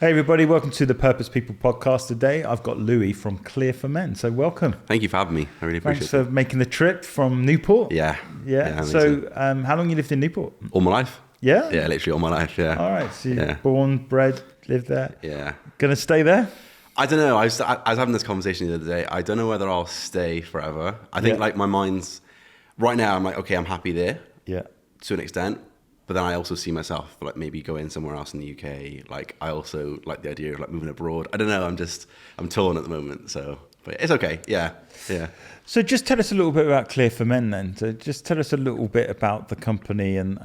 Hey everybody, welcome to the Purpose People podcast today. I've got Louis from Clear for Men, so welcome. Thank you for having me. I really appreciate it. Thanks for making the trip from Newport. Yeah. So how long you lived in Newport? All my life. Yeah? Yeah, literally all my life, yeah. All right, so you're born, bred, lived there. Yeah. Gonna stay there? I don't know. I was having this conversation the other day. I don't know whether I'll stay forever. I think like my mind's, right now I'm like, okay, I'm happy there. Yeah. To an extent. But then I also see myself like maybe going somewhere else in the UK. Like I also like the idea of like moving abroad. I don't know. I'm torn at the moment. So, but it's okay. Yeah. So just tell us a little bit about Clear for Men then. So just tell us a little bit about the company and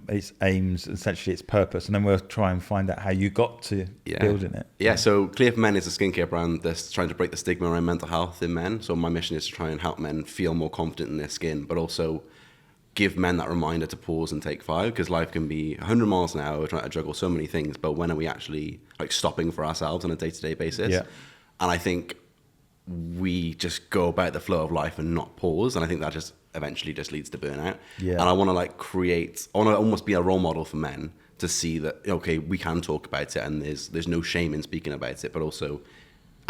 its aims, essentially its purpose, and then we'll try and find out how you got to building it. Yeah. So Clear for Men is a skincare brand that's trying to break the stigma around mental health in men. So my mission is to try and help men feel more confident in their skin, but also give men that reminder to pause and take 5, because life can be 100 miles an hour. We're trying to juggle so many things, but when are we actually like stopping for ourselves on a day-to-day basis? Yeah. And I think we just go about the flow of life and not pause, and I think that just eventually just leads to burnout. Yeah. And I want to I want to almost be a role model for men to see that, okay, we can talk about it, and there's no shame in speaking about it, but also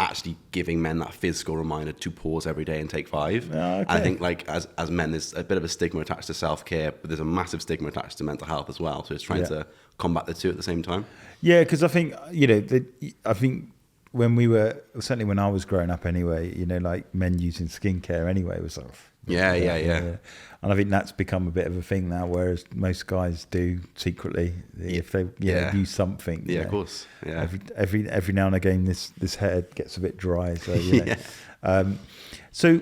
actually giving men that physical reminder to pause every day and take 5. Okay. I think like as men, there's a bit of a stigma attached to self-care, but there's a massive stigma attached to mental health as well. So it's trying to combat the two at the same time. Yeah, because I think, I think when certainly when I was growing up anyway, like men using skincare anyway was sort of, yeah. And I think that's become a bit of a thing now, whereas most guys do secretly if they use something. Yeah, of course. Yeah. Every now and again, this hair gets a bit dry. So so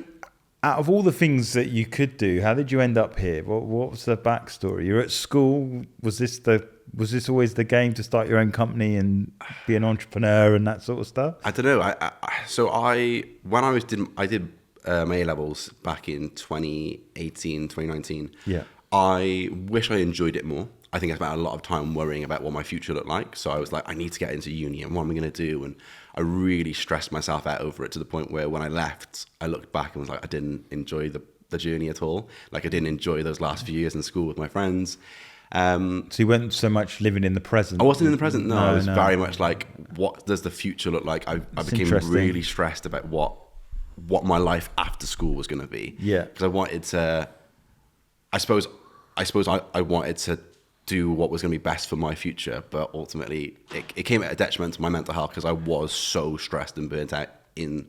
out of all the things that you could do, how did you end up here? What was the backstory? You're at school. Was this always the game to start your own company and be an entrepreneur and that sort of stuff? I don't know. I did my A-levels back in 2018, 2019. Yeah. I wish I enjoyed it more. I think I spent a lot of time worrying about what my future looked like. So I was like, I need to get into uni and what am I going to do? And I really stressed myself out over it to the point where when I left, I looked back and was like, I didn't enjoy the journey at all. Like I didn't enjoy those last few years in school with my friends. So you weren't so much living in the present? I wasn't in the present, no. I was very much like, what does the future look like? I became really stressed about what my life after school was going to be. Yeah. Because I wanted to, I suppose I wanted to do what was going to be best for my future, but ultimately it came at a detriment to my mental health because I was so stressed and burnt out in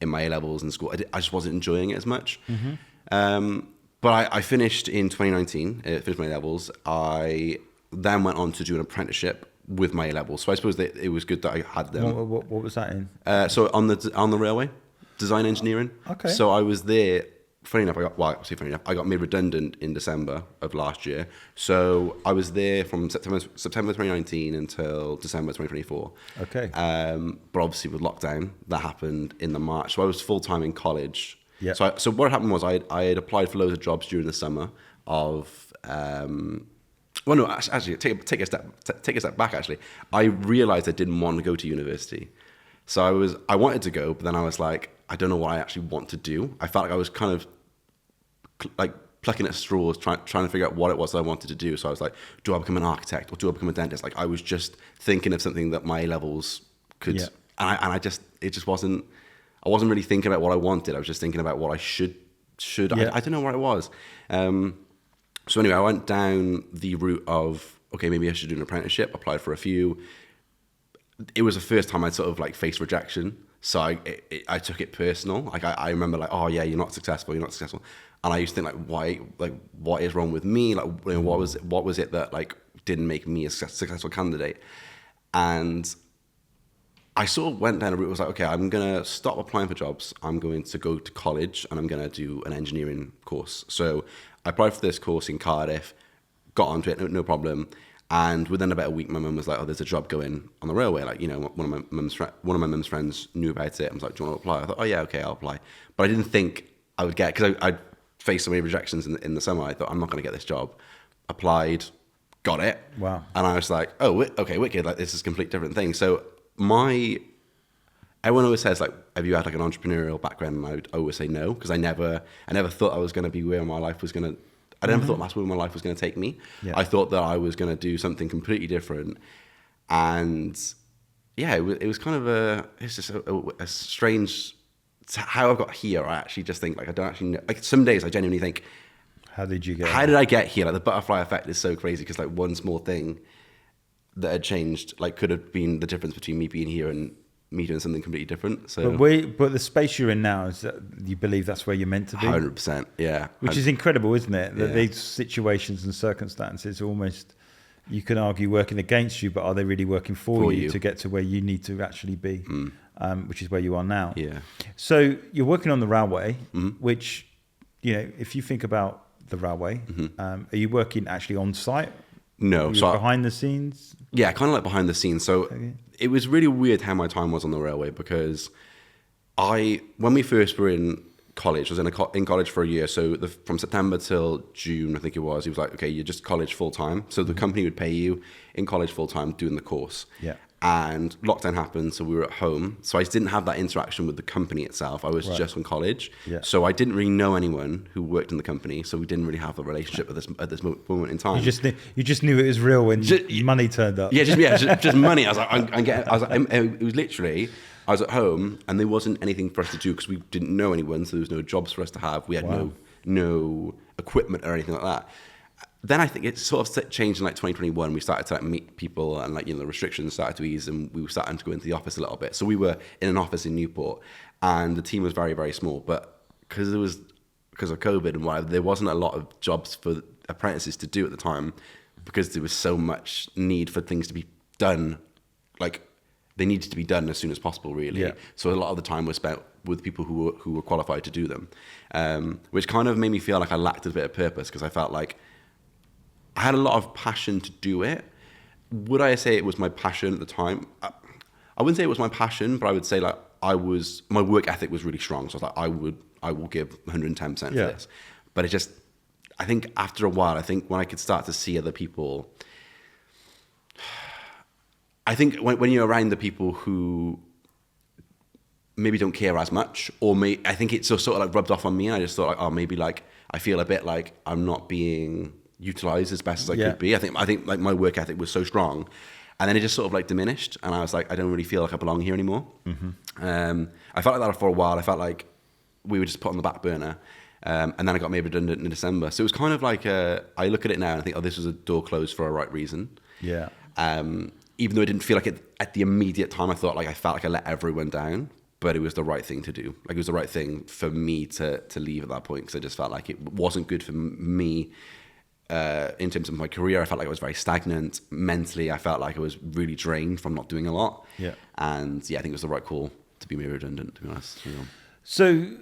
my A-levels in school. I just wasn't enjoying it as much. Mm-hmm. But I finished in 2019, finished my A-levels. I then went on to do an apprenticeship with my A-levels. So I suppose that it was good that I had them. What was that in? So on the railway, design engineering. Okay. So I was there. Funny enough, I got made redundant in December of last year. So I was there from September 2019 until December 2024. Okay. But obviously with lockdown, that happened in the March. So I was full-time in college. Yeah. So what happened was I had applied for loads of jobs during the summer of, actually take a step back actually. I realized I didn't want to go to university. So I wanted to go, but then I was like, I don't know what I actually want to do. I felt like I was kind of like plucking at straws, trying to figure out what it was that I wanted to do. So I was like, do I become an architect or do I become a dentist? Like I was just thinking of something that my A-levels could, I wasn't really thinking about what I wanted. I was just thinking about what I should. I don't know what it was. So anyway, I went down the route of, okay, maybe I should do an apprenticeship, applied for a few. It was the first time I'd sort of like faced rejection. So I took it personal. Like I remember like, oh yeah, you're not successful. And I used to think like, why, like what is wrong with me? Like what was it that like didn't make me a successful candidate? And I sort of went down a route. I was like, okay, I'm going to stop applying for jobs. I'm going to go to college and I'm going to do an engineering course. So I applied for this course in Cardiff, got onto it, no problem. And within about a week, my mum was like, oh, there's a job going on the railway. Like, one of my mum's friends knew about it. I was like, do you want to apply? I thought, oh yeah, okay, I'll apply. But I didn't think I would get, because I'd faced so many rejections in the summer. I thought, I'm not going to get this job. Applied, got it. Wow. And I was like, oh, okay, wicked. Like, this is a complete different thing. So everyone always says like, have you had like an entrepreneurial background? And I would always say no, because I never thought I was going to be where my life was going to, I never thought that's where my life was going to take me. Yeah. I thought that I was going to do something completely different. And yeah, it was kind of it's just a strange, how I got here. I actually just think like, I don't actually know, like some days I genuinely think, How did you get how did I get here? Like the butterfly effect is so crazy because like one small thing that had changed like could have been the difference between me being here and me doing something completely different. So, but the space you're in now, is that you believe that's where you're meant to be? 100%, yeah. Which is incredible, isn't it? That Yeah. these situations and circumstances almost, you can argue, working against you, but are they really working for you to get to where you need to actually be, which is where you are now. Yeah. So you're working on the railway, which, you know, if you think about the railway, are you working actually on site? No, so behind the scenes? Yeah, kind of like behind the scenes. So it was really weird how my time was on the railway because when we first were in college, I was in college for a year. So from September till June, I think it was like, okay, you're just college full time. So the company would pay you in college full time doing the course. Yeah. And lockdown happened, so we were at home. So I didn't have that interaction with the company itself. I was just in college. Yeah. So I didn't really know anyone who worked in the company. So we didn't really have a relationship at this moment in time. You just knew it was real when money turned up. Yeah, just money. I was like, it was literally, I was at home and there wasn't anything for us to do because we didn't know anyone. So there was no jobs for us to have. We had no equipment or anything like that. Then I think it sort of changed in like 2021. We started to like meet people and like, you know, the restrictions started to ease and we were starting to go into the office a little bit. So we were in an office in Newport and the team was very, very small. But because of COVID and whatever, there wasn't a lot of jobs for apprentices to do at the time because there was so much need for things to be done. Like they needed to be done as soon as possible, really. Yeah. So a lot of the time was spent with people who were qualified to do them, which kind of made me feel like I lacked a bit of purpose because I felt like I had a lot of passion to do it. Would I say it was my passion at the time? I wouldn't say it was my passion, but I would say like my work ethic was really strong. So I was like, I will give 110% for this. But it just, I think after a while, I think when I could start to see other people, I think when you're around the people who maybe don't care as much, I think it sort of like rubbed off on me. And I just thought like, oh, maybe like I feel a bit like I'm not being utilized as best as I could be. I think like my work ethic was so strong, and then it just sort of like diminished, and I was like, I don't really feel like I belong here anymore. I felt like that for a while. I felt like we were just put on the back burner, and then I got made redundant in December. So it was kind of like I look at it now and I think, oh, this was a door closed for a right reason. Yeah. Even though I didn't feel like it at the immediate time, I thought like I felt like I let everyone down. But it was the right thing to do. Like it was the right thing for me to leave at that point because I just felt like it wasn't good for me. In terms of my career, I felt like I was very stagnant. Mentally, I felt like I was really drained from not doing a lot. Yeah. And yeah, I think it was the right call to be made redundant, to be honest. So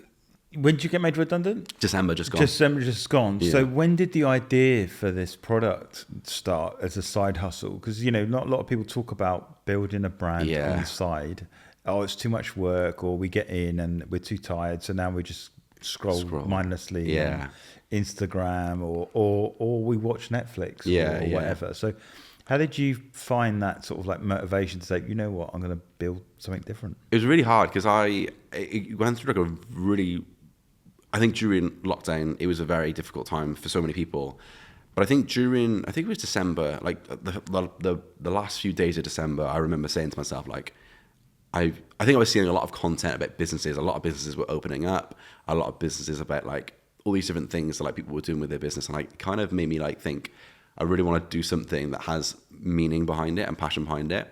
when did you get made redundant? December just gone. December just gone. Yeah. So when did the idea for this product start as a side hustle? Because, you know, not a lot of people talk about building a brand on the side. Oh, it's too much work, or we get in and we're too tired, so now we just scroll. Mindlessly on Instagram or we watch Netflix or whatever. So how did you find that sort of like motivation to say, you know what, I'm going to build something different? It was really hard because it went through like I think during lockdown, it was a very difficult time for so many people. But I think it was December, like the last few days of December, I remember saying to myself, like, I think I was seeing a lot of content about businesses. A lot of businesses were opening up. A lot of businesses about like all these different things that like people were doing with their business, and it kind of made me like think I really want to do something that has meaning behind it and passion behind it.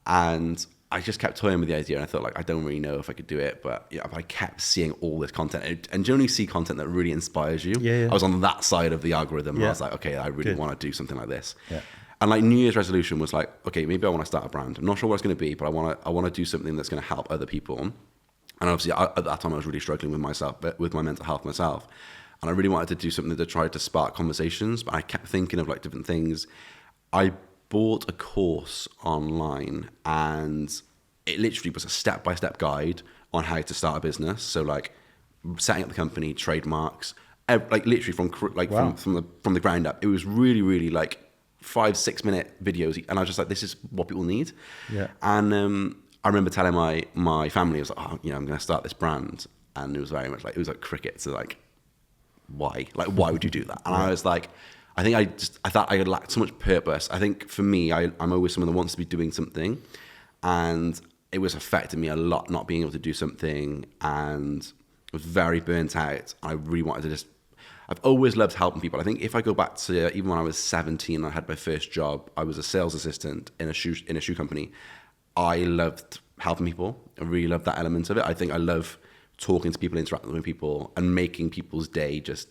And I just kept toying with the idea, and I thought like I don't really know if I could do it, but yeah, I kept seeing all this content and generally see content that really inspires you. Yeah. I was on that side of the algorithm, and I was like, okay, I really want to do something like this. Yeah. And like New Year's resolution was like, okay, maybe I want to start a brand. I'm not sure what it's going to be, but I want to do something that's going to help other people. And obviously at that time I was really struggling with my mental health myself. And I really wanted to do something that tried to spark conversations, but I kept thinking of like different things. I bought a course online and it literally was a step-by-step guide on how to start a business. So like setting up the company, trademarks, like literally from the ground up. It was really, really like 5-6 minute videos, and I was just like, this is what people need. Yeah. And I remember telling my family, I was like, oh, you know, I'm going to start this brand, and it was very much like, it was like cricket. So like, why would you do that? And I was like, I thought I lacked so much purpose. I think for me, I'm always someone that wants to be doing something, and it was affecting me a lot, not being able to do something, and I was very burnt out. I really wanted to just, I've always loved helping people. I think if I go back to even when I was 17, I had my first job. I was a sales assistant in a shoe company. I loved helping people. I really loved that element of it. I think I love talking to people, interacting with people, and making people's day just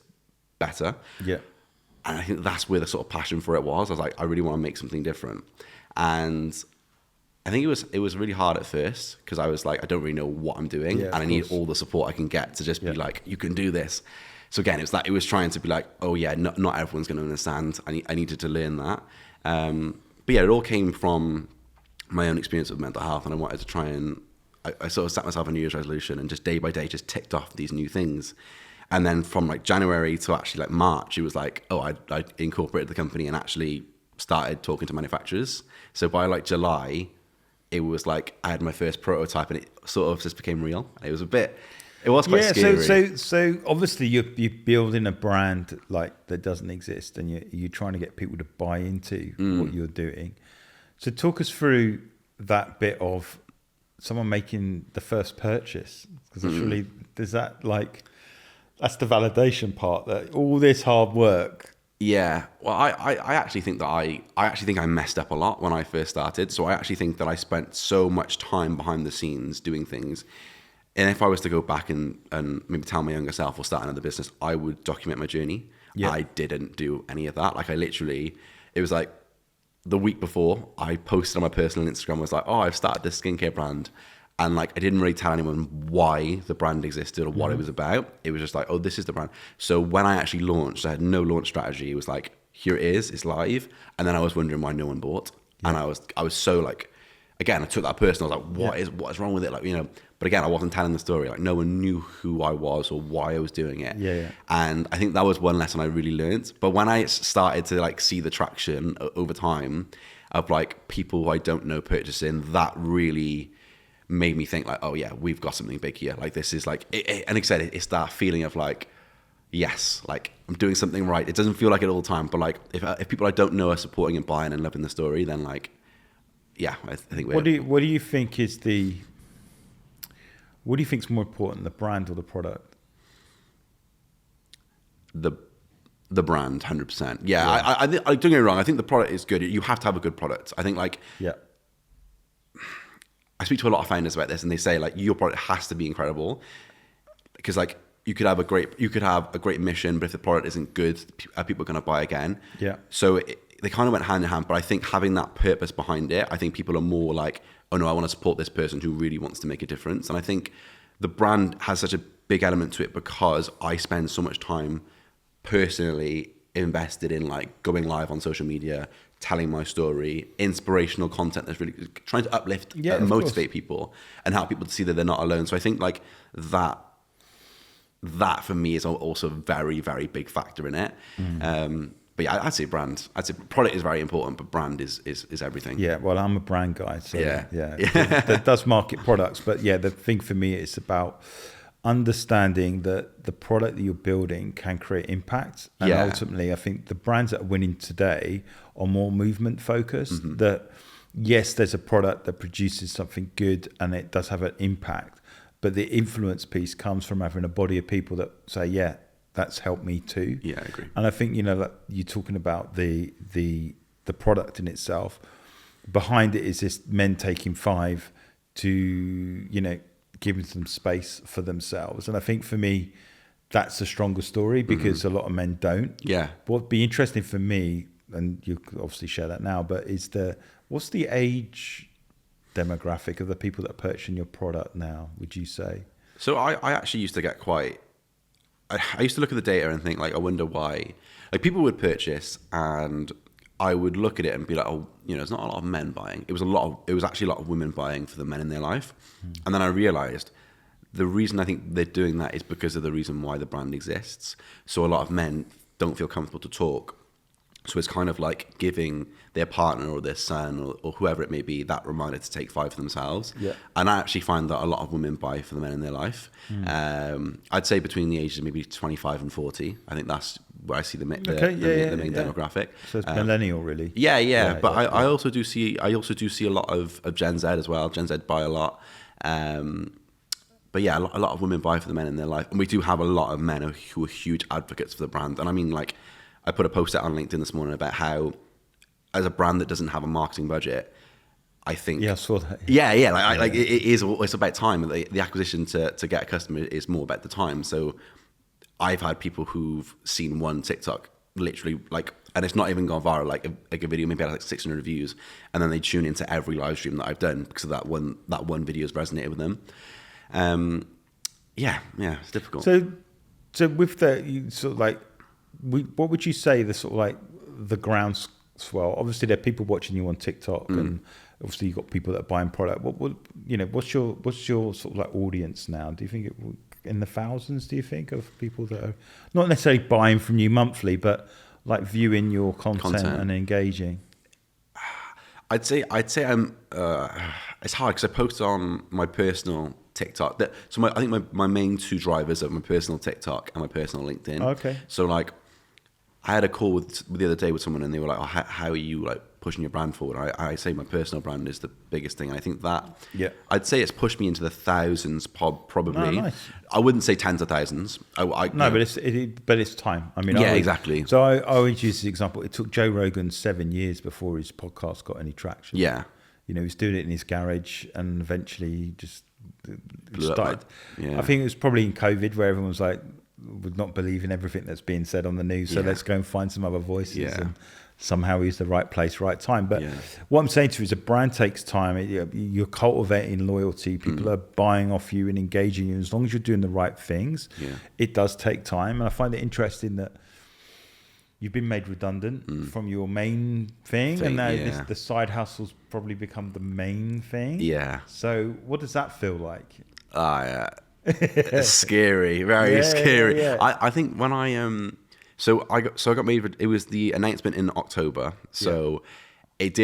better. Yeah. And I think that's where the sort of passion for it was. I was like, I really want to make something different. And I think it was really hard at first because I was like, I don't really know what I'm doing, and I need all the support I can get to just be like, you can do this. So again, it was trying to be like, oh yeah, not everyone's going to understand. I needed to learn that. But yeah, it all came from my own experience with mental health, and I wanted to try and I sort of set myself a New Year's resolution and just day by day just ticked off these new things. And then from like January to actually like March, it was like, oh, I incorporated the company and actually started talking to manufacturers. So by like July, it was like I had my first prototype, and it sort of just became real. It was quite scary. So obviously you're building a brand like that doesn't exist, and you're trying to get people to buy into what you're doing. So talk us through that bit of someone making the first purchase, because really there's that like, that's the validation part, that all this hard work. Yeah, well, I actually think that I messed up a lot when I first started. So I actually think that I spent so much time behind the scenes doing things. And if I was to go back and maybe tell my younger self or start another business, I would document my journey. Yeah. I didn't do any of that. Like it was like the week before I posted on my personal Instagram, was like, oh, I've started this skincare brand. And like, I didn't really tell anyone why the brand existed or what it was about. It was just like, oh, this is the brand. So when I actually launched, I had no launch strategy. It was like, here it is, it's live. And then I was wondering why no one bought. Yeah. And I was so like, again, I took that personal. I was like, what is wrong with it? Like, but again, I wasn't telling the story. Like no one knew who I was or why I was doing it. Yeah. And I think that was one lesson I really learned. But when I started to like see the traction over time of like people who I don't know purchasing, that really made me think like, oh yeah, we've got something big here. Like this is like, and like I said, it's that feeling of like, yes, like I'm doing something right. It doesn't feel like it all the time, but like if people I don't know are supporting and buying and loving the story, then like, yeah, I think what do you think is more important, the brand or the product? The brand, 100%. Yeah. I don't get me wrong. I think the product is good. You have to have a good product. I think like, yeah. I speak to a lot of founders about this, and they say like your product has to be incredible, because like you could have a great mission, but if the product isn't good, are people going to buy again? Yeah. So they kind of went hand in hand, but I think having that purpose behind it, I think people are more like, oh no, I want to support this person who really wants to make a difference. And I think the brand has such a big element to it because I spend so much time personally invested in like going live on social media, telling my story, inspirational content that's really trying to uplift and motivate people and help people to see that they're not alone. So I think like that for me is also a very, very big factor in it. But yeah, I'd say brand. I'd say product is very important, but brand is everything. Yeah, well, I'm a brand guy, so yeah. That does market products, but yeah, the thing for me is about understanding that the product that you're building can create impact, and ultimately I think the brands that are winning today are more movement focused. That yes, there's a product that produces something good and it does have an impact, but the influence piece comes from having a body of people that say, yeah, that's helped me too. Yeah, I agree. And I think like you're talking about the product in itself, behind it is this men taking 5 to giving them space for themselves. And I think for me, that's a stronger story because a lot of men don't. Yeah. What'd be interesting for me, and you could obviously share that now, but what's the age demographic of the people that are purchasing your product now, would you say? So I actually used to get I used to look at the data and think like, I wonder why. Like people would purchase and I would look at it and be like, oh, there's not a lot of men buying. It was actually a lot of women buying for the men in their life. And then I realized the reason I think they're doing that is because of the reason why the brand exists. So a lot of men don't feel comfortable to talk So it's kind of like giving their partner or their son or whoever it may be that reminder to take 5 for themselves. Yeah. And I actually find that a lot of women buy for the men in their life. I'd say between the ages of maybe 25 and 40. I think that's where I see the main demographic. So it's millennial, really. Yeah. But I also do see a lot of Gen Z as well. Gen Z buy a lot. But yeah, a lot of women buy for the men in their life. And we do have a lot of men who are huge advocates for the brand. And I mean, like, I put a post out on LinkedIn this morning about how, as a brand that doesn't have a marketing budget, I think... Yeah, I saw that. It's about time. The acquisition to get a customer is more about the time. So I've had people who've seen one TikTok, literally, like, and it's not even gone viral, like a video maybe had like 600 views, and then they tune into every live stream that I've done because of that one video has resonated with them. It's difficult. So with the, you sort of like, what would you say the sort of like the groundswell? Obviously, there are people watching you on TikTok, and obviously you've got people that are buying product. What's your sort of like audience now? Do you think in the thousands? Do you think of people that are not necessarily buying from you monthly, but like viewing your content. and engaging? I'd say I'm. It's hard because I post on my personal TikTok. I think my main 2 drivers are my personal TikTok and my personal LinkedIn. Okay. So like, I had a call the other day with someone, and they were like, "Oh, how are you like pushing your brand forward?" I say my personal brand is the biggest thing. And I think that I'd say it's pushed me into the thousands, probably. Oh, nice. I wouldn't say tens of thousands. But it's time. I mean, exactly. So I always use the example. It took Joe Rogan 7 years before his podcast got any traction. Yeah. He was doing it in his garage, and eventually he just started. Yeah. I think it was probably in COVID where everyone was like, would not believe in everything that's being said on the news. So let's go and find some other voices. And somehow he's the right place, right time. But what I'm saying to you is a brand takes time. You're cultivating loyalty. People are buying off you and engaging you. As long as you're doing the right things, it does take time. And I find it interesting that you've been made redundant from your main thing, and now the side hustle's probably become the main thing. Yeah. So what does that feel like? It's scary, very scary. Yeah. I think when I I got made. It was the announcement in October. So it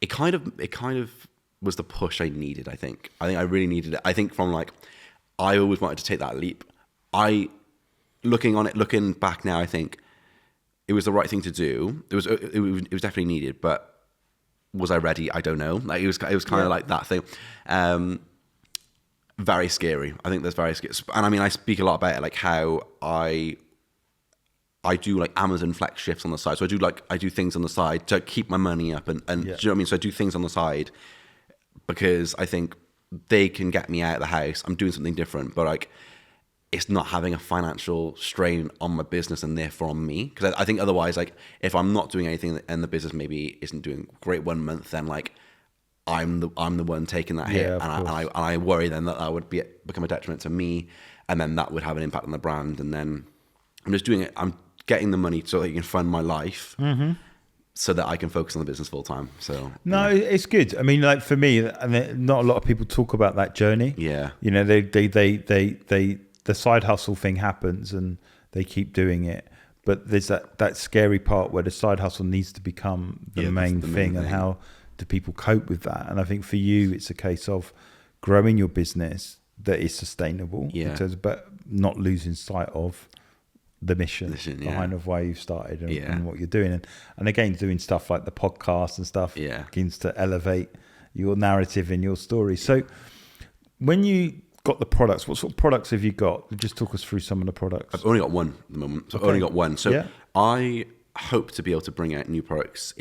kind of was the push I needed. I think I really needed it. I think from like, I always wanted to take that leap. Looking back now, I think it was the right thing to do. It was definitely needed, but was I ready? I don't know. Like it was kind of like that thing. Very scary. I think that's very scary. And I mean, I speak a lot about it, like how I do like Amazon flex shifts on the side. So I do things on the side to keep my money up, and do you know what I mean? So I do things on the side because I think they can get me out of the house. I'm doing something different, but like, it's not having a financial strain on my business and therefore on me. Because I think otherwise, like, if I'm not doing anything and the business maybe isn't doing great 1 month, then like, I'm the one taking that hit, and I worry then that would become a detriment to me, and then that would have an impact on the brand. And then I'm just doing it. I'm getting the money so that you can fund my life, so that I can focus on the business full time. So it's good. I mean, like for me, and not a lot of people talk about that journey. Yeah, the side hustle thing happens and they keep doing it, but there's that scary part where the side hustle needs to become the main thing, and how do people cope with that? And I think for you, it's a case of growing your business that is sustainable, but not losing sight of the mission behind of why you've started and what you're doing. And again, doing stuff like the podcast and stuff begins to elevate your narrative and your story. So when you got the products, what sort of products have you got? Just talk us through some of the products. I've only got one at the moment. So I've only got one. So I hope to be able to bring out new products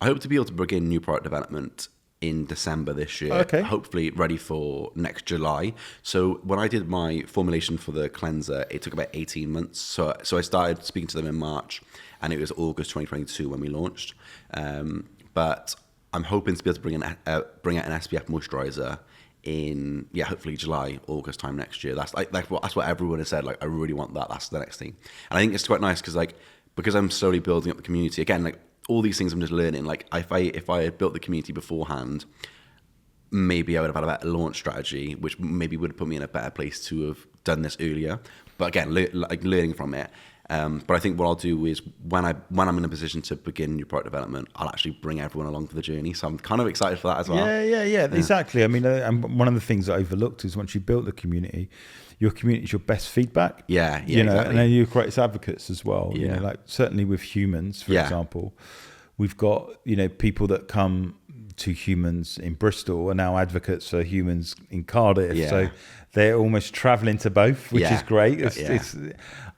I hope to be able to begin new product development in December this year. Okay. Hopefully ready for next July. So when I did my formulation for the cleanser, it took about 18 months. So I started speaking to them in March, and it was August 2022 when we launched. But I'm hoping to be able to bring out an SPF moisturizer in hopefully July, August time next year. That's what everyone has said. Like, I really want that. That's the next thing. And I think it's quite nice because I'm slowly building up the community again. Like, all these things I'm just learning. Like, if I had built the community beforehand, maybe I would have had a better launch strategy, which maybe would have put me in a better place to have done this earlier. But again, learning from it. But I think what I'll do is when I'm in a position to begin new product development, I'll actually bring everyone along for the journey. So I'm kind of excited for that as well. Yeah. Exactly. I mean, and one of the things I overlooked is once you built the community, your community is your best feedback. Yeah, you know, exactly. and then you're greatest advocates as well. Yeah. You know, like certainly with humans, for example, we've got, you know, people that come to humans in Bristol are now advocates for humans in Cardiff. Yeah. So they're almost traveling to both, which is great.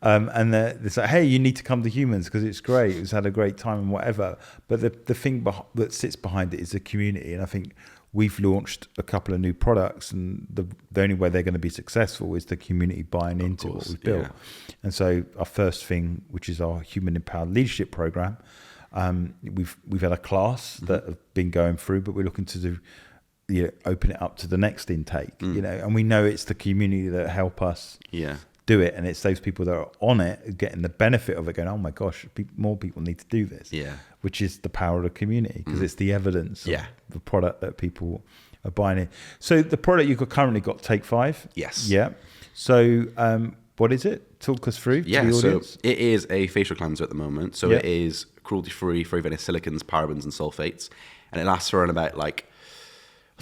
And they're like, hey, you need to come to humans because it's great. It's had a great time and whatever. But the thing that sits behind it is the community. And I think we've launched a couple of new products, and the only way they're going to be successful is the community buying into what we've built. And so our first thing, which is our Human Empowered Leadership Program, we've had a class that have been going through, but we're looking to do, you know, open it up to the next intake. You know, and we know it's the community that help us do it, and it's those people that are on it getting the benefit of it, going, oh my gosh, more people need to do this. Which is the power of the community, because it's the evidence of the product that people are buying it. So the product you've currently got, Take 5. Yes. Yeah. So what is it? Talk us through to the audience. So it is a facial cleanser at the moment. So it is cruelty-free, free of any silicons, parabens, and sulfates, and it lasts for around about, like,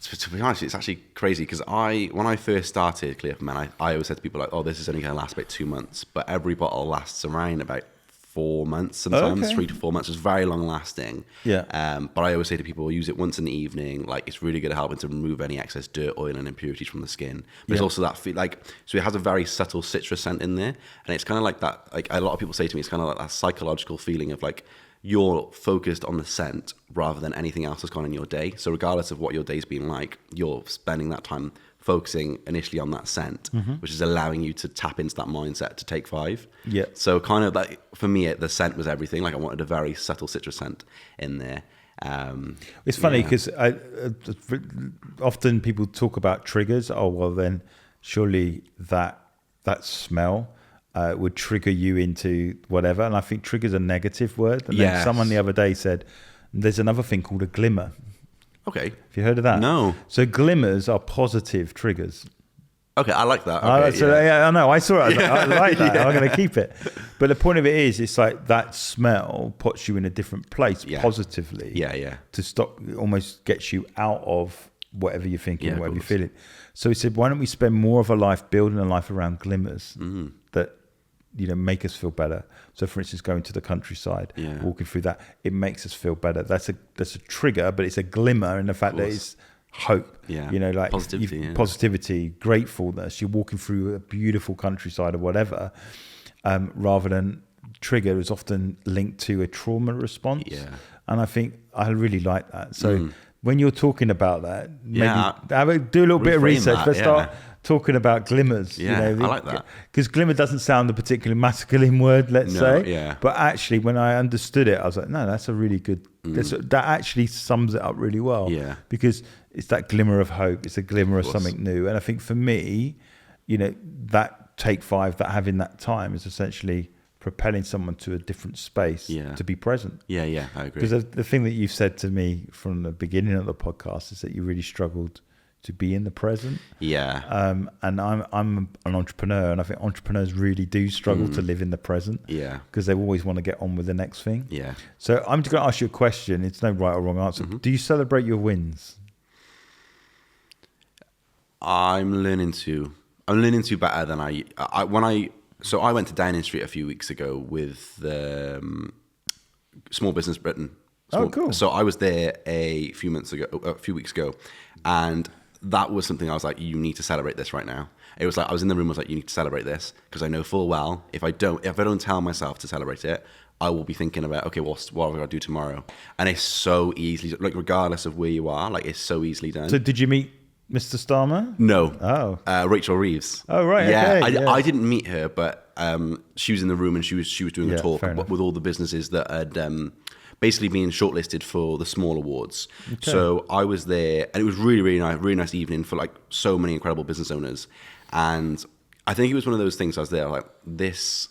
to be honest, it's actually crazy because when I first started Clear for Men, I always said to people, like, oh, this is only going to last about 2 months, but every bottle lasts around about 4 months, sometimes 3 to 4 months. It's very long lasting. But I always say to people, use it once in the evening. Like, it's really good at helping to remove any excess dirt, oil, and impurities from the skin. But it's also that so it has a very subtle citrus scent in there, and it's kind of like that. Like, a lot of people say to me, it's kind of like that psychological feeling of like you're focused on the scent rather than anything else that's gone in your day. So regardless of what your day's been like, you're spending that time focusing initially on that scent, which is allowing you to tap into that mindset to Take 5. So kind of like, for me, the scent was everything. Like, I wanted a very subtle citrus scent in there. It's funny because often people talk about triggers. Oh, well, then surely that smell would trigger you into whatever. And I think trigger's a negative word. And then someone the other day said, there's another thing called a glimmer. Okay. Have you heard of that? No. So glimmers are positive triggers. Okay, I like that. Okay, I know. I saw it. I like that. I'm going to keep it. But the point of it is, it's like that smell puts you in a different place positively. To stop, almost gets you out of whatever you're thinking, whatever you're feeling. So he said, why don't we spend more of our life building a life around glimmers that, you know, make us feel better. So for instance, going to the countryside, walking through that, it makes us feel better. That's a trigger, but it's a glimmer in the fact that it's hope. You know, like positivity, gratefulness. You're walking through a beautiful countryside or whatever, rather than trigger is often linked to a trauma response. And I think I really like that. So when you're talking about that, maybe do a little bit of research. Let's start talking about glimmers. You know, I like that. Because glimmer doesn't sound a particularly masculine word, let's say. But actually, when I understood it, I was like, no, that's a really good, that actually sums it up really well. Because it's that glimmer of hope. It's a glimmer of something new. And I think for me, you know, that Take 5, that having that time is essentially propelling someone to a different space to be present. I agree. Because the thing that you've said to me from the beginning of the podcast is that you really struggled to be in the present. And I'm an entrepreneur, and I think entrepreneurs really do struggle to live in the present. Because they always want to get on with the next thing. So I'm just going to ask you a question. It's no right or wrong answer. Do you celebrate your wins? I'm learning to better than So I went to Downing Street a few weeks ago with Small Business Britain. Cool. So I was there a few weeks ago, and that was something I was like, you need to celebrate this right now. It was like, I was in the room, I was like, you need to celebrate this, because I know full well, if I don't tell myself to celebrate it, I will be thinking about, okay, what am I going to do tomorrow? And it's so easily, like, regardless of where you are, like, it's so easily done. So did you meet Mr. Starmer? No. Rachel Reeves. Oh, right. I didn't meet her, but she was in the room and she was doing a talk with all the businesses that had basically been shortlisted for the small awards. So I was there, and it was really nice evening for like so many incredible business owners. And I think it was one of those things I was there, like, this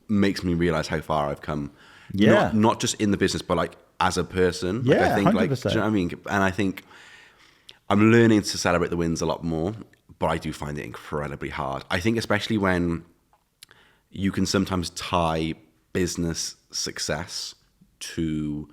makes me realize how far I've come. Not just in the business, but like as a person. Like, I think 100%. Like, do you know what I mean? And I think I'm learning to celebrate the wins a lot more, but I do find it incredibly hard. I think especially when you can sometimes tie business success to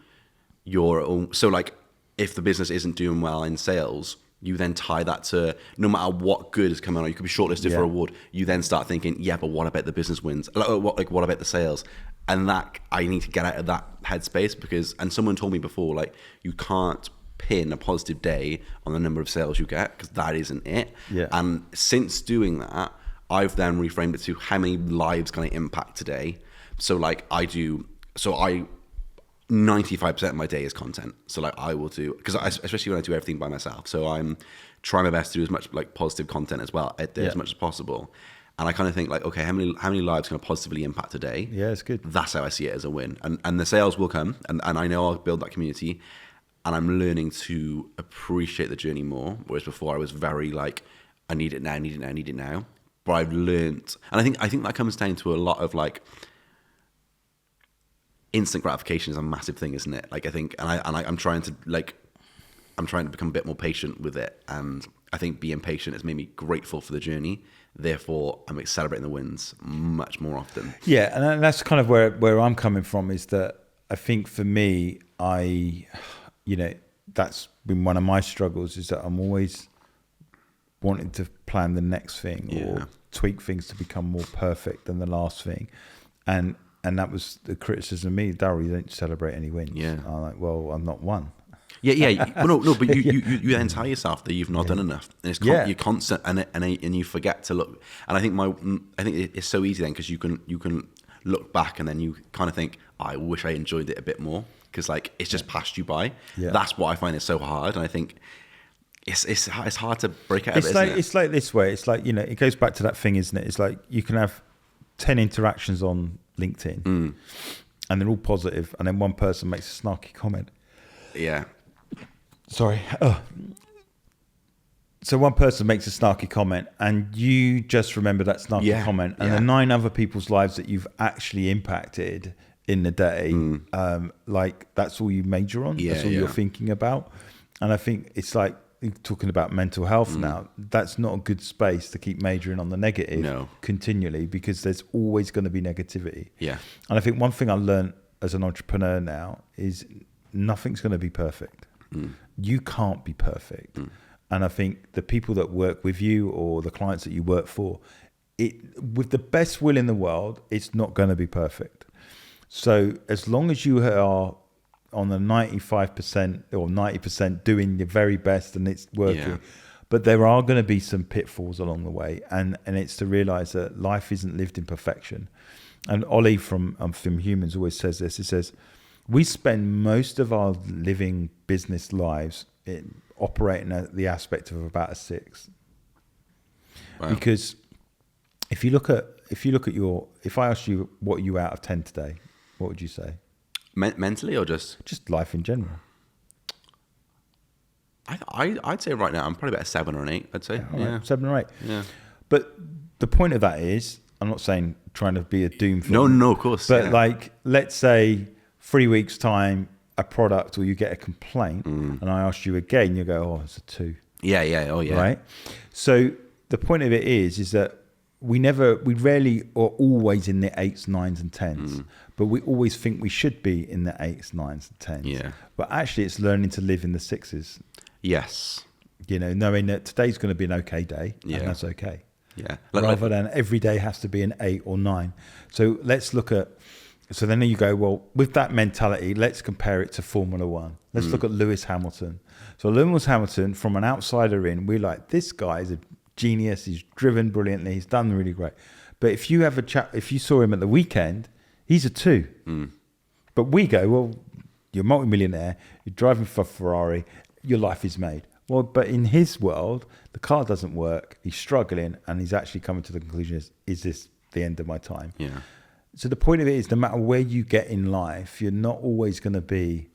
your own. So like if the business isn't doing well in sales, you then tie that to no matter what good is coming on, you could be shortlisted for a award. You then start thinking, yeah, but what about the business wins? What about the sales? And that I need to get out of that headspace because, and someone told me before, like you can't pin a positive day on the number of sales you get because that isn't it. Yeah. And since doing that, I've then reframed it to how many lives can I impact today? So like I 95% of my day is content. So like I will do, because especially when I do everything by myself. So I'm trying my best to do as much like positive content as well as much as possible. And I kind of think like, okay, how many lives can I positively impact today? Yeah, it's good. That's how I see it as a win. And the sales will come and I know I'll build that community and I'm learning to appreciate the journey more. Whereas before I was very like, I need it now. But I've learned, and I think that comes down to a lot of like, instant gratification is a massive thing, isn't it? Like I think, I'm trying to become a bit more patient with it. And I think being patient has made me grateful for the journey. Therefore, I'm celebrating the wins much more often. Yeah, and that's kind of where I'm coming from. Is that I think for me, that's been one of my struggles. Is that I'm always wanting to plan the next thing or tweak things to become more perfect than the last thing, and that was the criticism of me. Daryl, you don't celebrate any wins. Yeah. I'm like, well, I'm not one. Yeah. Well, no, but you then tell yourself that you've not done enough, and it's you're constant, and you forget to look. And I think it's so easy then because you can look back and then you kind of think, I wish I enjoyed it a bit more because like it's just passed you by. Yeah. That's what I find is so hard, and I think it's hard to break out of it. It's like this way. It's like it goes back to that thing, isn't it? It's like you can have 10 interactions on LinkedIn, and they're all positive, and then one person makes a snarky comment. Yeah. Sorry. So one person makes a snarky comment, and you just remember that snarky comment, and the 9 other people's lives that you've actually impacted in the day, like that's all you major on. That's all you're thinking about. And I think it's like talking about mental health now. That's not a good space to keep majoring on the negative continually because there's always going to be negativity. Yeah. And I think one thing I learned as an entrepreneur now is nothing's going to be perfect. You can't be perfect. And I think the people that work with you or the clients that you work for, with the best will in the world, it's not going to be perfect. So as long as you are on the 95% or 90% doing your very best and it's working, but there are going to be some pitfalls along the way. And it's to realize that life isn't lived in perfection. And Ollie from Humans always says this. He says, we spend most of our living business lives operating at the aspect of about a 6. Wow. Because if you look at if I asked you what are you out of 10 today, what would you say? Mentally or just life in general? I'd say right now I'm probably about a 7 or an 8. I'd say right, 7 or 8. Yeah. But the point of that is, I'm not saying trying to be a doom. No, of course. But like, let's say 3 weeks time, a product or you get a complaint, and I ask you again, you go, oh, it's a 2. Yeah. Oh, yeah. Right. So the point of it is that we rarely are always in the 8s, 9s, and 10s, but we always think we should be in the 8s, 9s, and 10s. Yeah. But actually, it's learning to live in the 6s. Yes. Knowing that today's going to be an okay day, and that's okay. Yeah. Rather than every day has to be an 8 or 9. So let's look at. So then you go, well, with that mentality, let's compare it to Formula One. Let's look at Lewis Hamilton. So Lewis Hamilton, from an outsider in, we're like, this guy is a genius. He's driven brilliantly. He's done really great. But if you have a chat, if you saw him at the weekend, he's a 2. But we go, well, you're a multimillionaire. You're driving for Ferrari. Your life is made. Well, but in his world, the car doesn't work. He's struggling, and he's actually coming to the conclusion: is this the end of my time? Yeah. So the point of it is, no matter where you get in life, you're not always going to be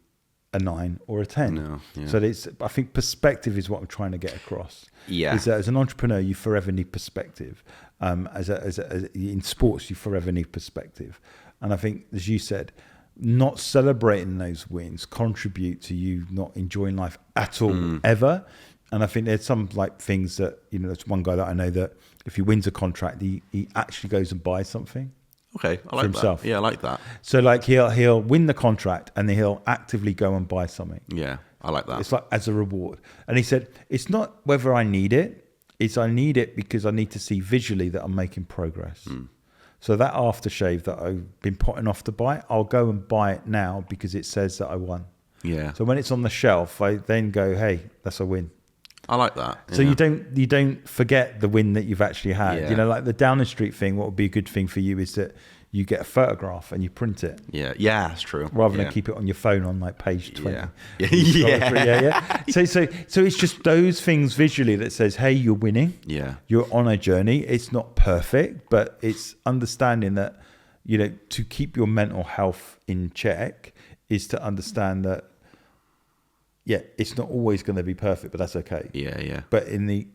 a 9 or a 10. No, yeah. So I think perspective is what I'm trying to get across. Yeah. Is that as an entrepreneur, you forever need perspective. In sports, you forever need perspective. And I think, as you said, not celebrating those wins contribute to you not enjoying life at all, ever. And I think there's some like things that, there's one guy that I know that if he wins a contract, he actually goes and buys something. Okay, I like for himself. that. Yeah, I like that. So like he'll win the contract and then he'll actively go and buy something. Yeah, I like that. It's like as a reward. And he said, it's not whether I need it, it's I need it because I need to see visually that I'm making progress. So that aftershave that I've been putting off to buy, I'll go and buy it now because it says that I won. Yeah. So when it's on the shelf, I then go, hey, that's a win. I like that. So you don't forget the win that you've actually had. Yeah. You know, like the Downing Street thing, what would be a good thing for you is that you get a photograph and you print it. Yeah, that's true. Rather than keep it on your phone on like page 20. Yeah. So it's just those things visually that says, hey, you're winning. Yeah. You're on a journey. It's not perfect, but it's understanding that, you know, to keep your mental health in check is to understand that, yeah, it's not always going to be perfect, but that's okay. Yeah. But in the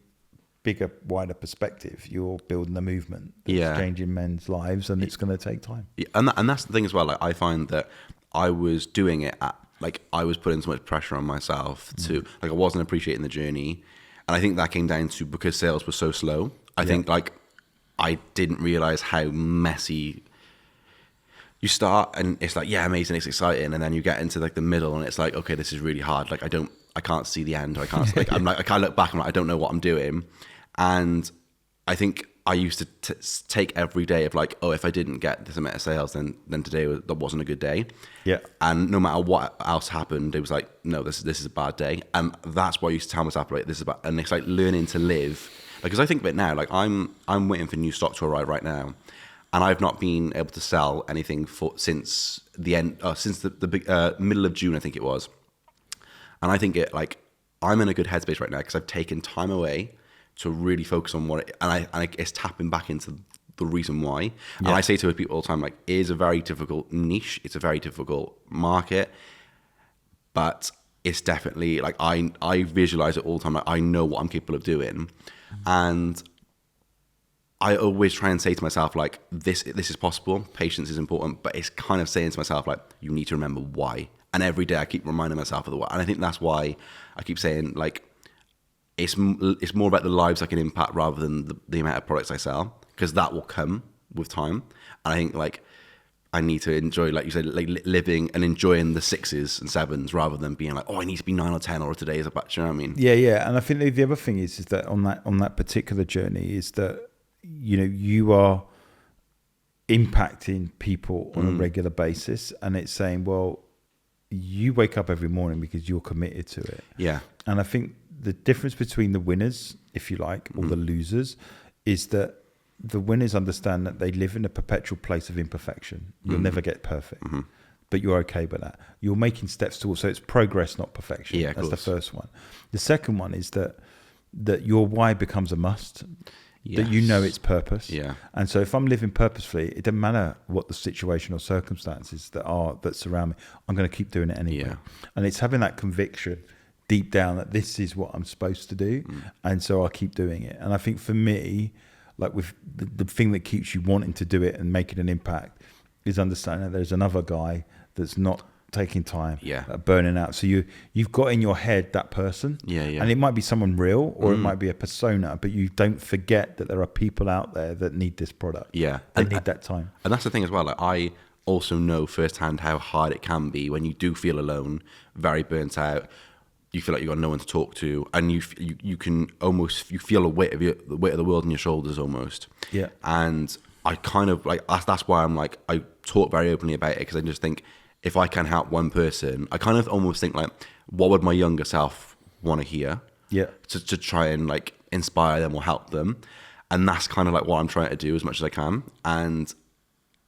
bigger, wider perspective, you're building a movement that's changing men's lives, and it's going to take time. Yeah, and that's the thing as well. Like, I find that I was doing it at, like, I was putting so much pressure on myself to, like, I wasn't appreciating the journey. And I think that came down to because sales were so slow. I think, like, I didn't realize how messy you start, and it's like, yeah, amazing, it's exciting, and then you get into like the middle, and it's like, okay, this is really hard. Like, I can't see the end. I can't. Like, I can't look back. I'm like, I don't know what I'm doing. And I think I used to take every day of like, oh, if I didn't get this amount of sales, then today that wasn't a good day. Yeah. And no matter what else happened, it was like, no, this is a bad day. And that's what I used to tell myself, like, this is about, and it's like learning to live. Because I think of it now, like I'm waiting for new stock to arrive right now. And I've not been able to sell anything since the middle of June, I think it was. And I think I'm in a good headspace right now because I've taken time away to really focus on it's tapping back into the reason why. Yeah. And I say to people all the time, like, it is a very difficult niche. It's a very difficult market, but it's definitely like, I visualize it all the time. Like, I know what I'm capable of doing. And I always try and say to myself, like, this is possible. Patience is important, but it's kind of saying to myself, like, you need to remember why. And every day I keep reminding myself of the why. And I think that's why I keep saying, like, it's more about the lives I can impact rather than the amount of products I sell, because that will come with time. And I think, like, I need to enjoy, like you said, like living and enjoying the 6s and 7s rather than being like, oh, I need to be 9 or 10 or today is a batch. You know what I mean? Yeah. And I think the other thing is that on that particular journey is that, you know, you are impacting people on a regular basis, and it's saying, well, you wake up every morning because you're committed to it. Yeah. And I think the difference between the winners, if you like, or the losers, is that the winners understand that they live in a perpetual place of imperfection. You'll never get perfect, but you're okay with that. You're making steps towards, so it's progress, not perfection. Yeah, that's the first one. The second one is that your why becomes a must. Yes. That you know its purpose. Yeah. And so if I'm living purposefully, it doesn't matter what the situation or circumstances that surround me, I'm going to keep doing it anyway. Yeah. And it's having that conviction deep down that this is what I'm supposed to do. And so I'll keep doing it. And I think for me, like with the thing that keeps you wanting to do it and making an impact is understanding that there's another guy that's not taking time, burning out. So you've got in your head that person, and it might be someone real or it might be a persona, but you don't forget that there are people out there that need this product. Yeah, they need that time. And that's the thing as well. Like, I also know firsthand how hard it can be when you do feel alone, very burnt out. You feel like you've got no one to talk to, and you can almost, you feel the weight of the world on your shoulders almost. Yeah, and I kind of like that's why I'm like, I talk very openly about it, because I just think, if I can help one person, I kind of almost think like, what would my younger self want to hear? Yeah. To try and like inspire them or help them. And that's kind of like what I'm trying to do as much as I can. And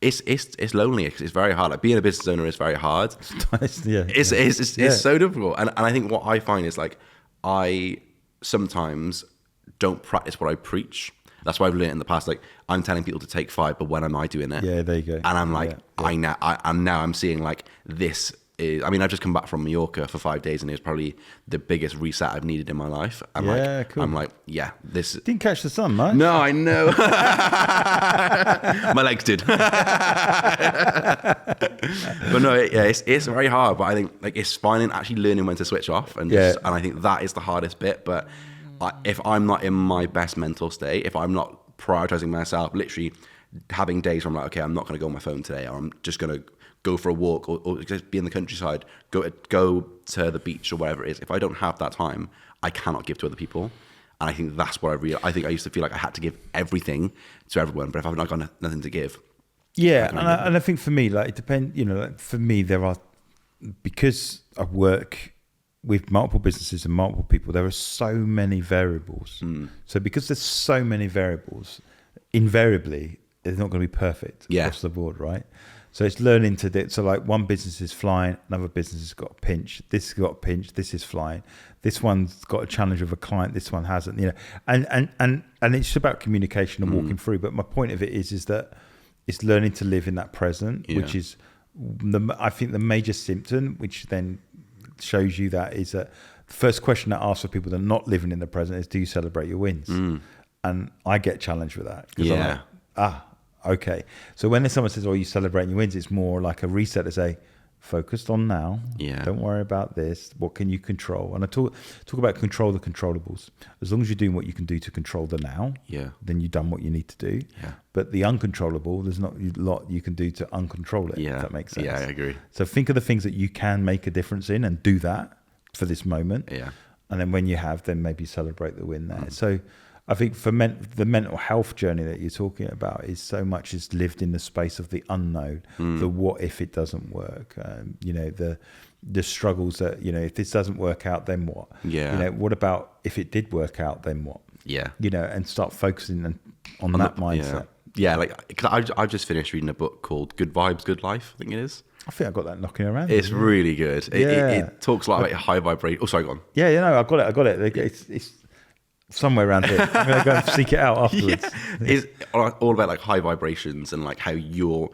it's lonely. It's very hard. Like, being a business owner is very hard. It's so difficult. And I think what I find is, like, I sometimes don't practice what I preach. That's why I've learned in the past, like, I'm telling people to take 5, but when am I doing it? Yeah, there you go. And I'm like, I'm seeing, like, this is, I mean, I've just come back from Mallorca for 5 days, and it was probably the biggest reset I've needed in my life. Cool. I'm like, this. Didn't catch the sun, man. No, I know. My legs did. But no, it's very hard, but I think, like, it's finding, actually learning when to switch off. And I think that is the hardest bit. But if I'm not in my best mental state, if I'm not prioritizing myself, literally having days where I'm like, okay, I'm not going to go on my phone today, or I'm just going to go for a walk, or just be in the countryside, go to the beach or wherever it is. If I don't have that time, I cannot give to other people. And I think that's what I think I used to feel like I had to give everything to everyone, but if I've not got nothing to give. And I think for me, like, it depends, like, for me, because I work with multiple businesses and multiple people, there are so many variables. So because there's so many variables, invariably, it's not going to be perfect across the board, right? So it's learning to do. So like one business is flying, another business has got a pinch. This has got a pinch. This is flying. This one's got a challenge with a client. This one hasn't. And it's just about communication and walking through. But my point of it is that it's learning to live in that present, which is I think the major symptom, which then shows you that, is that the first question I ask for people that are not living in the present is, do you celebrate your wins? And I get challenged with that. I'm like, okay. So when someone says, oh, you celebrating your wins, it's more like a reset to say, focused on now. Don't worry about this. What can you control? And I talk about control the controllables. As long as you're doing what you can do to control the now, then you've done what you need to do. But the uncontrollable, there's not a lot you can do to uncontrol it, if that makes sense. Yeah, I agree. So think of the things that you can make a difference in and do that for this moment. And then when you have, then maybe celebrate the win there. So I think for the mental health journey that you're talking about is so much is lived in the space of the unknown, the what if it doesn't work, the struggles that, if this doesn't work out, then what? What about if it did work out, then what? And start focusing on that mindset. Like, cause I've just finished reading a book called Good Vibes, Good Life, I think it is. I think I got that knocking around. It's really good. It talks a lot about high vibration. Oh, sorry, go on. I got it. It's somewhere around here. I'm going to go and seek it out afterwards. It's all about like high vibrations and like how your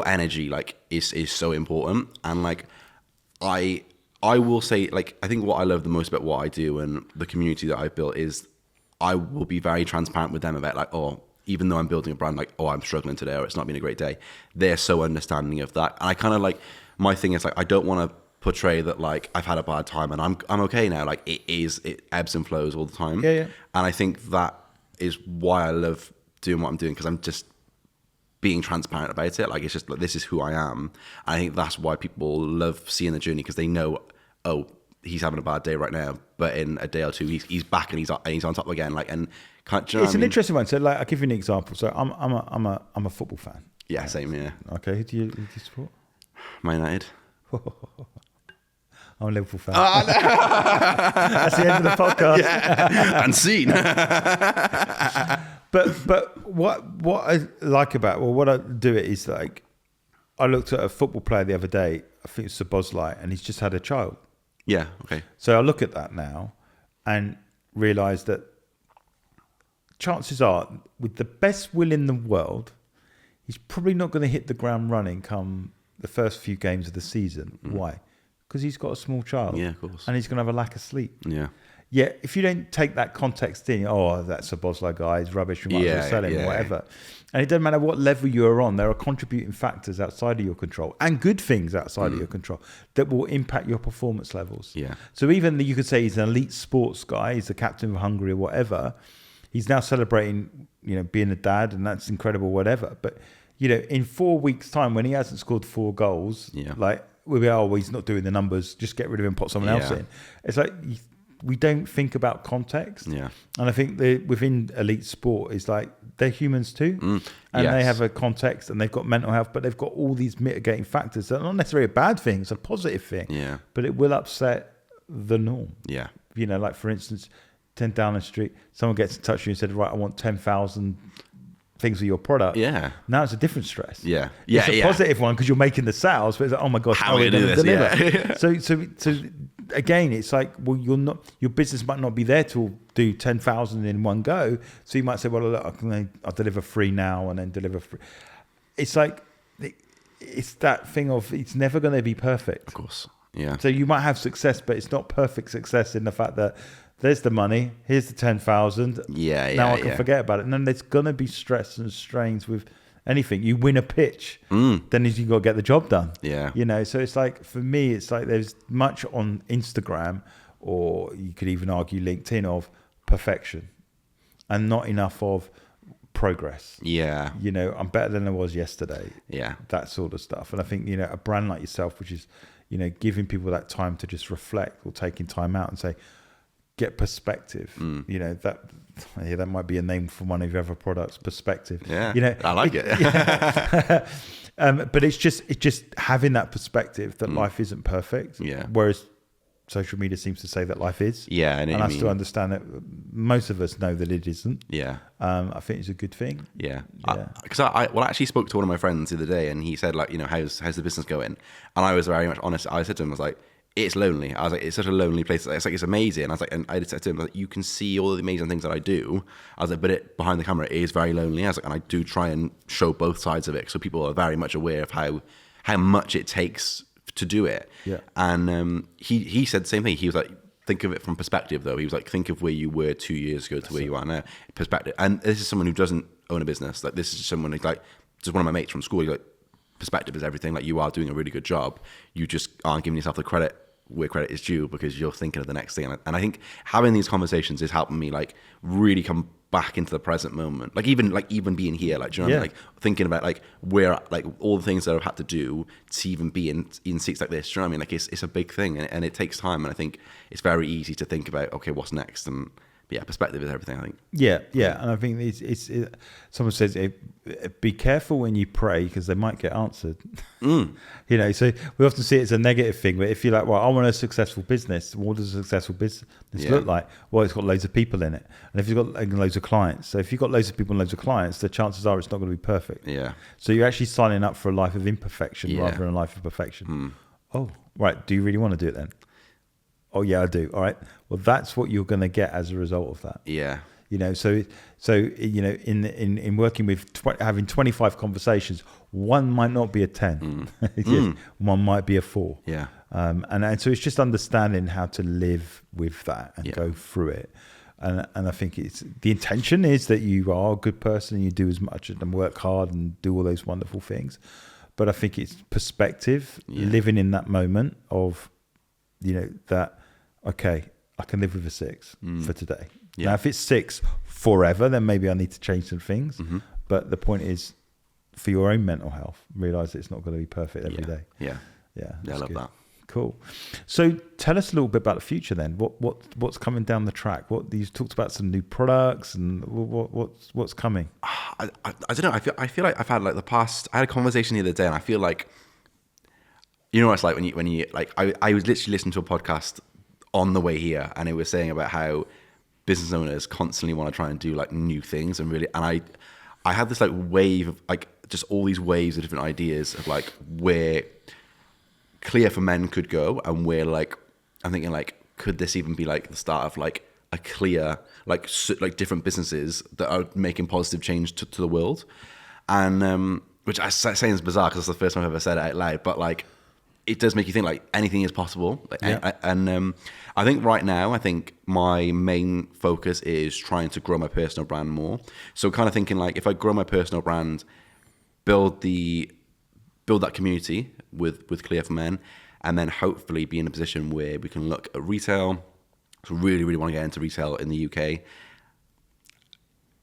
energy like is so important. And like I will say, like, I think what I love the most about what I do and the community that I've built is I will be very transparent with them about like, oh, even though I'm building a brand, like, oh, I'm struggling today or it's not been a great day. They're so understanding of that. And I kind of like, my thing is like, I don't want to portray that like I've had a bad time and I'm okay now. Like it ebbs and flows all the time. And I think that is why I love doing what I'm doing, because I'm just being transparent about it. Like, it's just like, this is who I am. And I think that's why people love seeing the journey, because they know, oh, he's having a bad day right now, but in a day or two he's back and he's on top again. Like, and it's an interesting one. So like, I'll give you an example. So I'm a football fan. Yeah, same here. Okay, who do you support? Man United. I'm a Liverpool fan. Oh, no. That's the end of the podcast. And scene. But what I like about, what I do it is like, I looked at a football player the other day. I think it's Szoboszlai, and he's just had a child. Yeah. Okay. So I look at that now and realise that chances are, with the best will in the world, he's probably not going to hit the ground running come the first few games of the season. Why? Because he's got a small child. Yeah, of course. And he's going to have a lack of sleep. Yeah. Yeah, if you don't take that context in, oh, that's a Bosler guy, he's rubbish, we might as well sell him, or whatever. And it doesn't matter what level you're on, there are contributing factors outside of your control and good things outside of your control that will impact your performance levels. Yeah. So even you could say he's an elite sports guy, he's the captain of Hungary or whatever, he's now celebrating, being a dad, and that's incredible, whatever. But, in 4 weeks' time, when he hasn't scored 4 goals, like, we'll be, oh, well, he's not doing the numbers, just get rid of him, put someone else in. It's like, we don't think about context. Yeah. And I think within elite sport is like, they're humans too. And they have a context and they've got mental health, but they've got all these mitigating factors that are not necessarily a bad thing, it's a positive thing. Yeah. But it will upset the norm. Yeah. Like for instance, 10 Downing Street, someone gets in touch with you and said, right, I want 10,000 things with your product. Yeah. Now it's a different stress. Yeah. Yeah. It's a positive one because you're making the sales, but it's like, oh my gosh, how are we going to deliver? So again, it's like, well, your business might not be there to do 10,000 in one go. So you might say, well, look, I'll deliver 3 now and then deliver 3. It's like, it's that thing of, it's never going to be perfect. Of course. Yeah. So you might have success, but it's not perfect success in the fact that there's the money, here's the 10,000. Now I can forget about it. And then there's going to be stress and strains with anything. You win a pitch, then you got to get the job done. Yeah. So it's like, for me, it's like there's much on Instagram, or you could even argue LinkedIn, of perfection and not enough of progress. Yeah. You know, I'm better than I was yesterday. Yeah. That sort of stuff. And I think, you know, a brand like yourself, which is, you know, giving people that time to just reflect, or taking time out and say, get perspective. You know, that might be a name for one of your other products, perspective. Yeah. You know, I like it. Yeah. But it's just having that perspective that life isn't perfect. Yeah. Whereas social media seems to say that life is. Yeah. And I still understand that most of us know that it isn't. Yeah. I think it's a good thing. Yeah. Yeah. Because I actually spoke to one of my friends the other day, and he said, like, you know, how's the business going? And I was very much honest. I said to him, I was like, it's lonely. I was like, it's such a lonely place. It's like, it's amazing. I was like, and I said to him, like, you can see all the amazing things that I do. I was like, but behind the camera, it is very lonely. I was like, and I do try and show both sides of it, so people are very much aware of how much it takes to do it. Yeah. And he said the same thing. He was like, think of it from perspective, though. He was like, think of where you were 2 years ago to where you are now. Perspective. And this is someone who doesn't own a business. Like, this is someone who's like, just one of my mates from school. He's like, perspective is everything. Like, you are doing a really good job. You just aren't giving yourself the credit where credit is due, because you're thinking of the next thing. And I think having these conversations is helping me, like, really come back into the present moment. Like even being here, like, do you know what I mean? Like, thinking about, like, where, like, all the things that I've had to do to even be in seats like this. Do you know what I mean? Like, it's a big thing, and it takes time. And I think it's very easy to think about, okay, what's next? And yeah, perspective is everything, I think. Yeah. And I think it's someone says, be careful when you pray, because they might get answered. You know, so we often see it as a negative thing. But if you're like, well, I want a successful business, what does a successful business look like? Well, it's got loads of people in it. And if you've got loads of clients, so if you've got loads of people and loads of clients, the chances are it's not going to be perfect. Yeah. So you're actually signing up for a life of imperfection rather than a life of perfection. Oh, right. Do you really want to do it then? Oh yeah, I do. All right. Well, that's what you're going to get as a result of that. Yeah. You know, so you know, in working with having 25 conversations, one might not be a 10. One might be a 4. Yeah. And so it's just understanding how to live with that and go through it. And I think the intention is that you are a good person and you do as much and work hard and do all those wonderful things. But I think it's perspective, living in that moment of, you know, that, okay, I can live with a 6 for today. Now, if it's 6 forever, then maybe I need to change some things. But the point is, for your own mental health, realize that it's not going to be perfect every day. Yeah. I love that. Cool. So tell us a little bit about the future then. What's coming down the track? You talked about some new products, and what's coming? I don't know. I feel like I've had, like, I had a conversation the other day, and I feel like, you know what it's like when you like, I was literally listening to a podcast on the way here, and it was saying about how business owners constantly want to try and do, like, new things, and I had this, like, wave of, like, just all these waves of different ideas of, like, where Clear for Men could go, and where, like, I'm thinking, like, could this even be, like, the start of, like, a Clear, like different businesses that are making positive change to the world, and which I say is bizarre because it's the first time I've ever said it out loud, but, like, it does make you think, like, anything is possible. And I think right now, I think my main focus is trying to grow my personal brand more. So kind of thinking, like, if I grow my personal brand, build that community with Clear for Men, and then hopefully be in a position where we can look at retail. So really, really want to get into retail in the UK.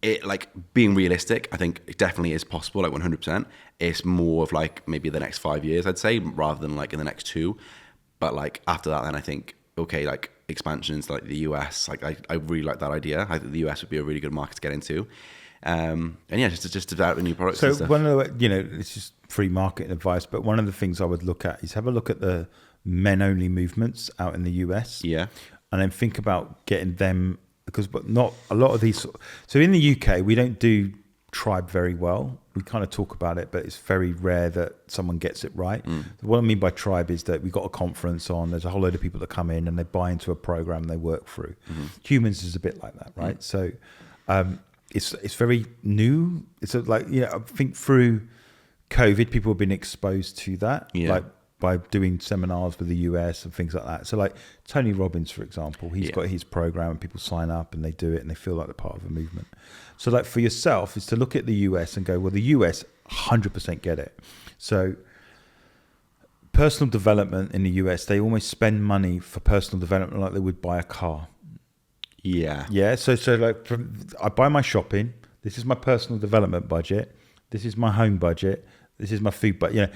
It, like, being realistic, I think it definitely is possible, like 100%. It's more of, like, maybe the next 5 years, I'd say, rather than, like, in the next 2. But, like, after that, then I think, okay, like, expansion into, like, the US, like, I really like that idea. I think the US would be a really good market to get into. And yeah, just develop new products. So and stuff. one of the, you know, it's just free marketing advice, but one of the things I would look at is have a look at the men-only movements out in the US. Yeah. And then think about getting them, because but not a lot of these. So in the UK, we don't do tribe very well. We kind of talk about it, but it's very rare that someone gets it right. What I mean by tribe is that we've got a conference on, there's a whole load of people that come in and they buy into a program they work through. Humans is a bit like that, right? So it's very new. It's like, you know, I think through COVID, people have been exposed to that, like by doing seminars with the US and things like that. So like Tony Robbins, for example, he's got his program and people sign up and they do it and they feel like they're part of a movement. So like for yourself is to look at the US and go, well, the US 100% get it. So personal development in the US, they almost spend money for personal development like they would buy a car. Yeah. Yeah. So like I buy my shopping, This is my personal development budget. This is my home budget. This is my food budget.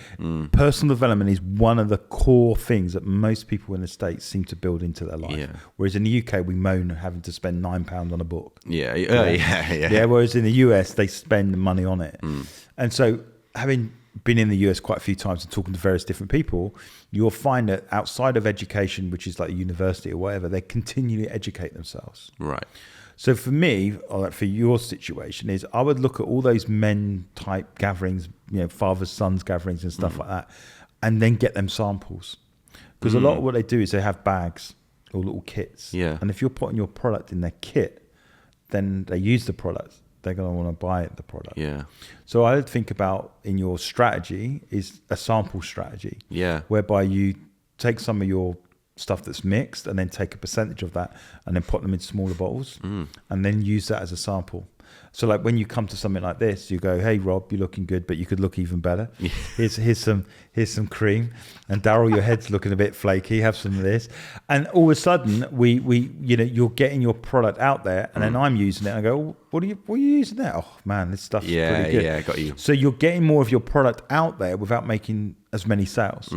Personal development is one of the core things that most people in the States seem to build into their life. Yeah. Whereas in the UK, we moan having to spend £9 on a book. Yeah. Whereas in the US, they spend money on it. And so having been in the US quite a few times and talking to various different people, you'll find that outside of education, which is like a university or whatever, they continually educate themselves. Right. So for me, or like for your situation, is I would look at all those men type gatherings, fathers, sons gatherings and stuff like that, and then get them samples. Because a lot of what they do is they have bags or little kits. Yeah. And if you're putting your product in their kit, then they use the product. They're going to want to buy the product. Yeah. So I would think about in your strategy is a sample strategy. Yeah. Whereby you take some of your stuff that's mixed and then take a percentage of that and then put them in smaller bottles and then use that as a sample. So like when you come to something like this, you go, hey Rob, you're looking good, but you could look even better. Here's some cream, and Daryl, your head's looking a bit flaky, have some of this. And all of a sudden we you're getting your product out there, and then I'm using it and I go, what are you using there? Oh man, this stuff's pretty good. Yeah, got you. So you're getting more of your product out there without making as many sales.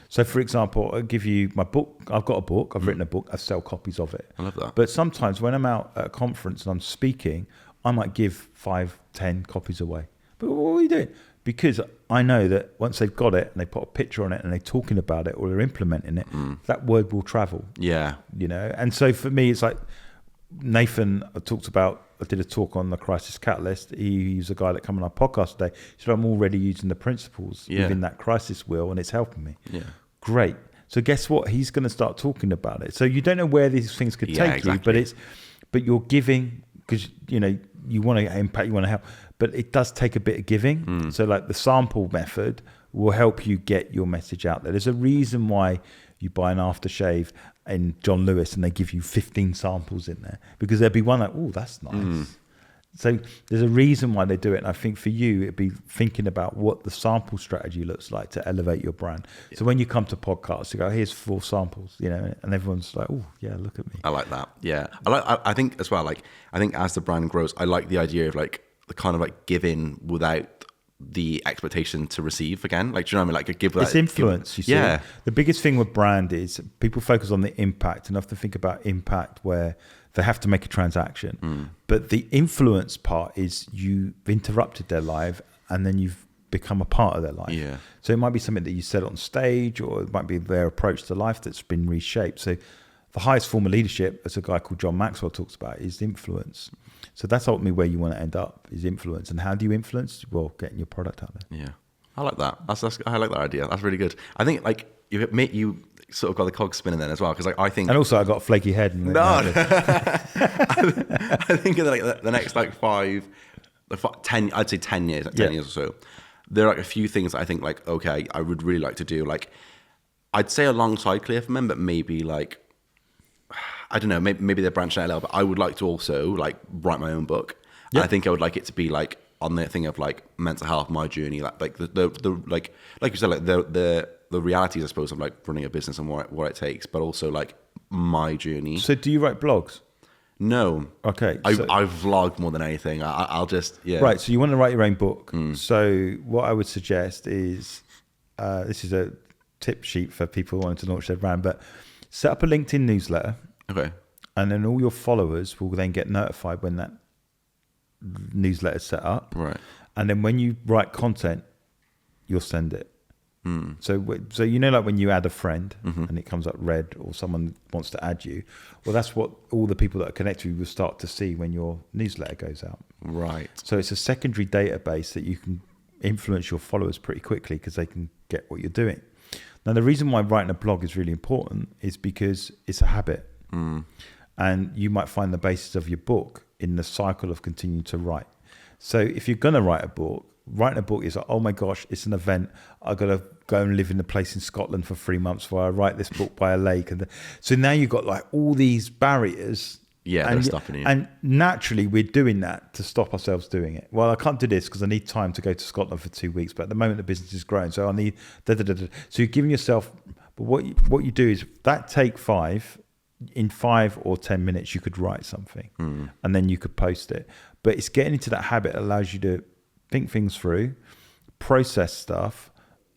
So for example, I'll give you my book. I've got a book, I've written a book, I sell copies of it. I love that. But sometimes when I'm out at a conference and I'm speaking, I might give 5-10 copies away. But what are you doing? Because I know that once they've got it and they put a picture on it and they're talking about it or they're implementing it, that word will travel. Yeah. And so for me, it's like Nathan talked about, I did a talk on the Crisis Catalyst. He's a guy that came on our podcast today. He said, I'm already using the principles within that crisis wheel and it's helping me. Yeah. Great. So guess what? He's going to start talking about it. So you don't know where these things could take you, but you're giving because, you want to impact, you want to help, but it does take a bit of giving. So like the sample method will help you get your message out there. There's a reason why you buy an aftershave in John Lewis and they give you 15 samples in there, because there'll be one like, oh, that's nice. So there's a reason why they do it. And I think for you, it'd be thinking about what the sample strategy looks like to elevate your brand. Yeah. So when you come to podcasts, you go, here's 4 samples, and everyone's like, oh yeah, look at me. I like that. Yeah. I think as well, I think as the brand grows, I like the idea of like the kind of like giving without the expectation to receive again. Like, do you know what I mean? Like give that. It's influence, you see. Yeah. The biggest thing with brand is people focus on the impact and have to think about impact where they have to make a transaction. But the influence part is you've interrupted their life and then you've become a part of their life. Yeah. So it might be something that you said on stage, or it might be their approach to life that's been reshaped. So the highest form of leadership, as a guy called John Maxwell talks about, is influence. So that's ultimately where you want to end up, is influence. And how do you influence? Well, getting your product out there. Yeah. I like that. I like that idea. That's really good. I think like you sort of got the cogs spinning then as well, because like I think, and also I got a flaky head. And I think in the next like 10, I'd say 10 years, like 10 years or so, there are like a few things that I think like, okay, I would really like to do. Like I'd say alongside Clear for Men, but maybe like, I don't know, maybe they're branching out a little, but I would like to also like write my own book. Yep. And I think I would like it to be like on the thing of like mental health, my journey, like the like you said, like the realities, I suppose, of like running a business and what it takes, but also like my journey. So do you write blogs? No. Okay. I vlog more than anything. I'll just, Right. So you want to write your own book. So what I would suggest is, this is a tip sheet for people wanting to launch their brand, but set up a LinkedIn newsletter. Okay. And then all your followers will then get notified when that newsletter is set up. Right. And then when you write content, you'll send it. So like when you add a friend and it comes up red, or someone wants to add you, well, that's what all the people that are connected to you will start to see when your newsletter goes out. Right. So it's a secondary database that you can influence your followers pretty quickly because they can get what you're doing. Now, the reason why writing a blog is really important is because it's a habit. And you might find the basis of your book in the cycle of continuing to write. So if you're going to write a book, writing a book is like, oh my gosh, it's an event. I've got to go and live in a place in Scotland for 3 months while I write this book by a lake. And so now you've got like all these barriers. Yeah, they're stopping you. And naturally, we're doing that to stop ourselves doing it. Well, I can't do this because I need time to go to Scotland for 2 weeks. But at the moment, the business is growing. So I need... So you're giving yourself... But what you do is that take 5... in 5 or 10 minutes you could write something and then you could post it. But it's getting into that habit that allows you to think things through, process stuff,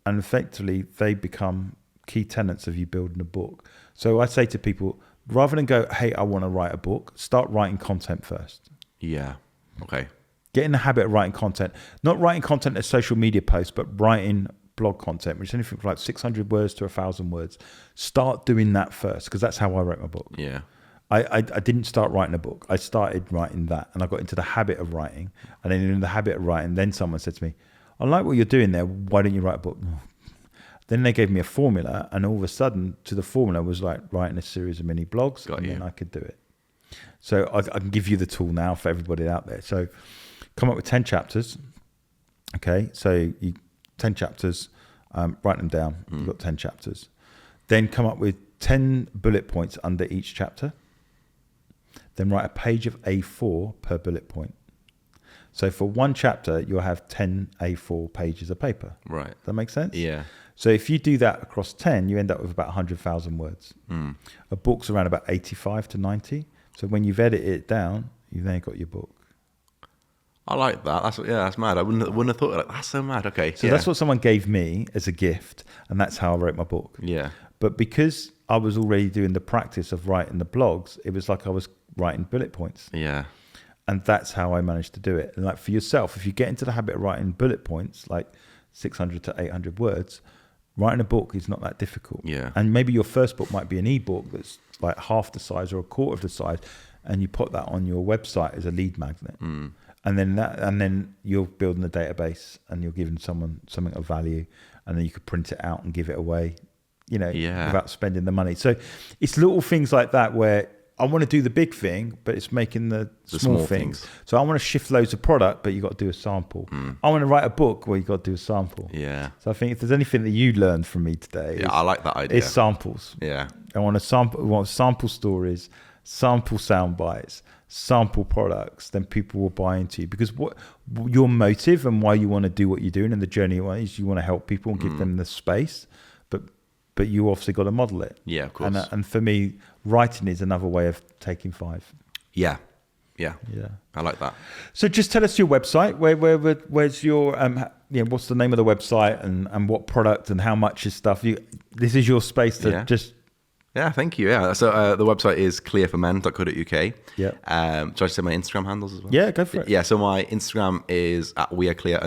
and effectively they become key tenets of you building a book. So I say to people, rather than go, hey, I want to write a book, start writing content first. Yeah. Okay. Get in the habit of writing content, not writing content as social media posts, but writing blog content, which is anything from like 600 words to 1,000 words. Start doing that first, because that's how I wrote my book. Yeah. I didn't start writing a book. I started writing that, and I got into the habit of writing. And then in the habit of writing, then someone said to me, I like what you're doing there. Why don't you write a book? Then they gave me a formula, and all of a sudden, to the formula was like writing a series of mini blogs, then I could do it. So I can give you the tool now for everybody out there. So come up with 10 chapters. Okay, so 10 chapters, write them down. You've got 10 chapters. Then come up with 10 bullet points under each chapter. Then write a page of A4 per bullet point. So for one chapter, you'll have 10 A4 pages of paper. Right. Does that make sense? Yeah. So if you do that across 10, you end up with about 100,000 words. A book's around about 85 to 90. So when you've edited it down, you've then got your book. I like that. That's mad. I wouldn't have thought of that. That's so mad. Okay. So that's what someone gave me as a gift, and that's how I wrote my book. Yeah. But because I was already doing the practice of writing the blogs, it was like I was writing bullet points. Yeah. And that's how I managed to do it. And like for yourself, if you get into the habit of writing bullet points, like 600 to 800 words, writing a book is not that difficult. Yeah. And maybe your first book might be an ebook that's like half the size or a quarter of the size, and you put that on your website as a lead magnet. And then you're building a database, and you're giving someone something of value, and then you could print it out and give it away, without spending the money. So it's little things like that where I want to do the big thing, but it's making the small things. So I want to shift loads of product, but you got to do a sample. I want to write a book where you got to do a sample. Yeah. So I think if there's anything that you learned from me today, I like that idea. It's samples. Yeah. I want sample stories, sample sound bites, sample products. Then people will buy into you, because what your motive and why you want to do what you're doing and the journey is you want to help people and give them the space, but you obviously got to model it. Yeah, of course. And for me, writing is another way of taking 5. Yeah. Yeah. I like that. So just tell us your website. Where's your what's the name of the website and what product and how much is stuff? This is your space to just. Yeah, thank you. Yeah, so the website is clearformen.co.uk. Yeah. Should I say my Instagram handles as well? Yeah, go for it. Yeah, so my Instagram is at weareclear_.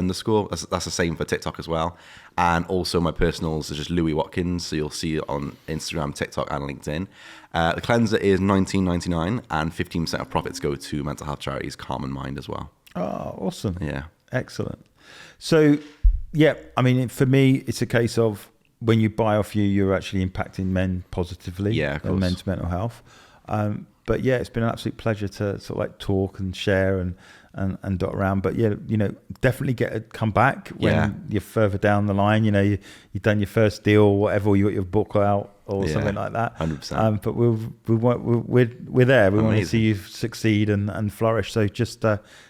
That's the same for TikTok as well. And also my personals are just Louis Watkins. So you'll see it on Instagram, TikTok, and LinkedIn. The cleanser is $19.99, and 15% of profits go to mental health charities, Calm and Mind as well. Oh, awesome. Yeah. Excellent. So, I mean, for me, it's a case of when you buy off you're actually impacting men positively and men's mental health. But it's been an absolute pleasure to sort of like talk and share and dot around. But definitely come back when you're further down the line. You've done your first deal or whatever, or you got your book out or something like that. 100%. But we're there. We want to see you succeed and flourish. So just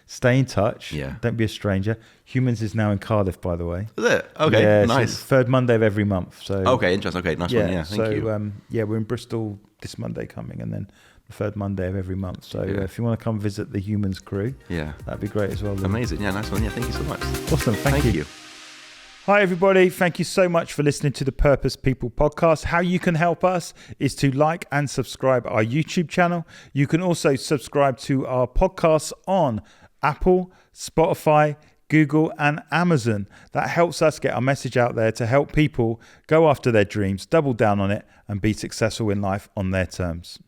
stay in touch. Yeah. Don't be a stranger. Humans is now in Cardiff, by the way. Is it? Okay, nice. So third Monday of every month. So okay, interesting. Okay, nice one. Yeah, thank you. We're in Bristol this Monday coming, and then the third Monday of every month. So if you want to come visit the Humans crew, that'd be great as well. Amazing. Yeah, nice one. Yeah, thank you so much. Awesome. Thank you. Hi, everybody. Thank you so much for listening to the Purpose People podcast. How you can help us is to like and subscribe our YouTube channel. You can also subscribe to our podcasts on Apple, Spotify, Google, and Amazon. That helps us get our message out there to help people go after their dreams, double down on it, and be successful in life on their terms.